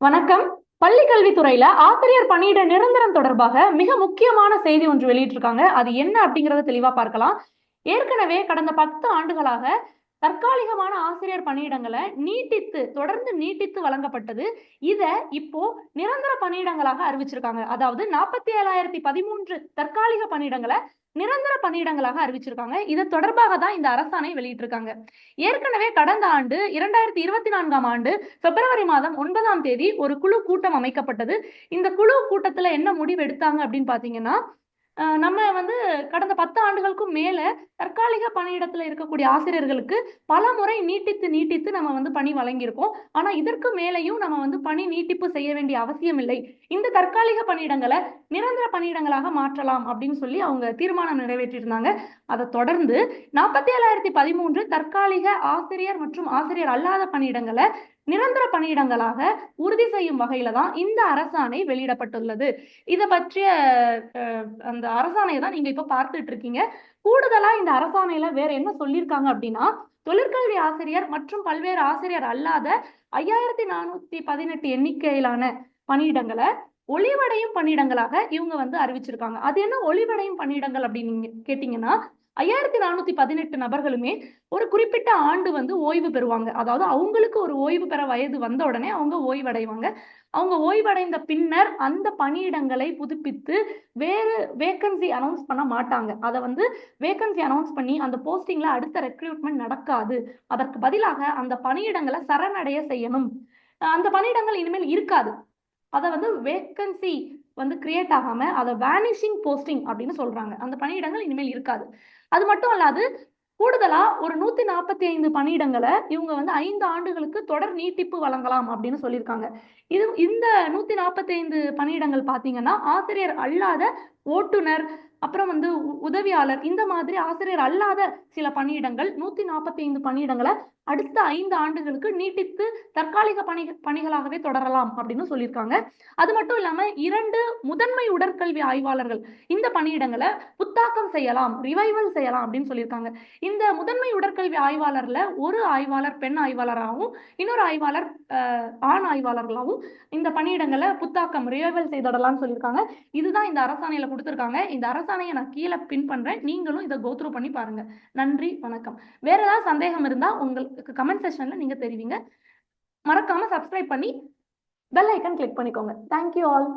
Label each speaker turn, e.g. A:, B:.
A: வணக்கம். பள்ளி கல்வித்துறையில ஆசிரியர் பணியிட நிரந்தரம் தொடர்பாக மிக முக்கியமான செய்தி ஒன்று வெளியிட்டிருக்காங்க. அது என்ன அப்படிங்கறத தெளிவா பார்க்கலாம். ஏற்கனவே கடந்த 10 ஆண்டுகளாக தற்காலிகமான ஆசிரியர் பணியிடங்களை தொடர்ந்து நீட்டித்து வழங்கப்பட்டது. இத இப்போ நிரந்தர பணியிடங்களாக அறிவிச்சிருக்காங்க. அதாவது 47,013 தற்காலிக பணியிடங்களை நிரந்தர பணியிடங்களாக அறிவிச்சிருக்காங்க. இது தொடர்பாக தான் இந்த அரசாணை வெளியிட்டிருக்காங்க. ஏற்கனவே கடந்த ஆண்டு 2024ஆம் ஆண்டு பிப்ரவரி மாதம் 9ஆம் தேதி ஒரு குழு கூட்டம் அமைக்கப்பட்டது. இந்த குழு கூட்டத்துல என்ன முடிவு எடுத்தாங்க அப்படின்னு பாத்தீங்கன்னா, நம்ம கடந்த 10 ஆண்டுகளுக்கும் மேல தற்காலிக பணியிடத்துல இருக்கக்கூடிய ஆசிரியர்களுக்கு பல முறை நீட்டித்து நம்ம பணி வழங்கியிருக்கோம். ஆனா இதற்கு மேலையும் நம்ம பணி நீட்டிப்பு செய்ய வேண்டிய அவசியம் இல்லை. இந்த தற்காலிக பணியிடங்களை நிரந்தர பணியிடங்களாக மாற்றலாம் அப்படின்னு சொல்லி அவங்க தீர்மானம் நிறைவேற்றியிருந்தாங்க. அதை தொடர்ந்து 47,013 தற்காலிக ஆசிரியர் மற்றும் ஆசிரியர் அல்லாத பணியிடங்களை நிரந்தர பணியிடங்களாக உறுதி செய்யும் வகையில தான் இந்த அரசாணை வெளியிடப்பட்டுள்ளது. இதை பற்றிய அந்த அரசாணையை தான் நீங்க இப்ப பார்த்துட்டு இருக்கீங்க. கூடுதலா இந்த அரசாணையில வேற என்ன சொல்லியிருக்காங்க அப்படின்னா, தொழிற்கல்வி ஆசிரியர் மற்றும் பல்வேறு ஆசிரியர் அல்லாத 5,418 எண்ணிக்கையிலான பணியிடங்களை ஒளிவடையும் பணியிடங்களாக இவங்க அறிவிச்சிருக்காங்க. அது என்ன ஒளிவடையும் பணியிடங்கள் அப்படின்னு நீங்க கேட்டீங்கன்னா, 5,418 நபர்களுமே ஒரு குறிப்பிட்ட ஆண்டு ஓய்வு பெறுவாங்க. அதாவது அவங்களுக்கு ஒரு ஓய்வு பெற வயது வந்த உடனே அவங்க ஓய்வடைவாங்க. அவங்க ஓய்வடைந்த பின்னர் அந்த பணியிடங்களை புதுப்பித்து வேறு வேக்கன்சி அனௌன்ஸ் பண்ண மாட்டாங்க. அதை வேக்கன்சி அனௌன்ஸ் பண்ணி அந்த போஸ்டிங்ல அடுத்த ரெக்ரூட்மெண்ட் நடக்காது. அதற்கு பதிலாக அந்த பணியிடங்களை சரணடைய செய்யணும். அந்த பணியிடங்கள் இனிமேல் இருக்காது. அதை வேக்கன்சி கிரியேட் ஆகாம அதை வேனிஷிங் போஸ்டிங் அப்படின்னு சொல்றாங்க. அந்த பணியிடங்கள் இனிமேல் இருக்காது. அது மட்டும் அல்லாது கூடுதலா ஒரு 145 பணியிடங்களை இவங்க 5 ஆண்டுகளுக்கு தொடர் நீட்டிப்பு வழங்கலாம் அப்படின்னு சொல்லியிருக்காங்க. இந்த 145 பணியிடங்கள் பாத்தீங்கன்னா ஆசிரியர் அல்லாத ஓட்டுநர், அப்புறம் உதவியாளர், இந்த மாதிரி ஆசிரியர் அல்லாத சில பணியிடங்கள் 145 பணியிடங்களை அடுத்த 5 ஆண்டுகளுக்கு நீட்டித்து தற்காலிக பணிகளாகவே தொடரலாம் அப்படின்னு சொல்லியிருக்காங்க. அது மட்டும் இல்லாம 2 முதன்மை உடற்கல்வி ஆய்வாளர்கள் இந்த பணியிடங்களை புத்தாக்கம் செய்யலாம், ரிவைவல் செய்யலாம் அப்படின்னு சொல்லியிருக்காங்க. இந்த முதன்மை உடற்கல்வி ஆய்வாளர்ல ஒரு ஆய்வாளர் பெண் ஆய்வாளராகவும் இன்னொரு ஆய்வாளர் ஆண் ஆய்வாளர்களாகவும் இந்த பணியிடங்களை புத்தாக்கம் ரிவைவல் செய்திடலாம்னு சொல்லியிருக்காங்க. இதுதான் இந்த அரசாணையில கொடுத்திருக்காங்க. இந்த அரசாணையை நான் கீழே பின் பண்றேன். நீங்களும் இதை கோத்ரூ பண்ணி பாருங்க. நன்றி, வணக்கம். வேற ஏதாவது சந்தேகம் இருந்தா உங்களுக்கு கமெண்ட் செக்ஷன்ல நீங்க தெரிவிங்க. மறக்காம சப்ஸ்கிரைப் பண்ணி பெல் ஐக்கன் கிளிக் பண்ணிக்கோங்க. Thank you all.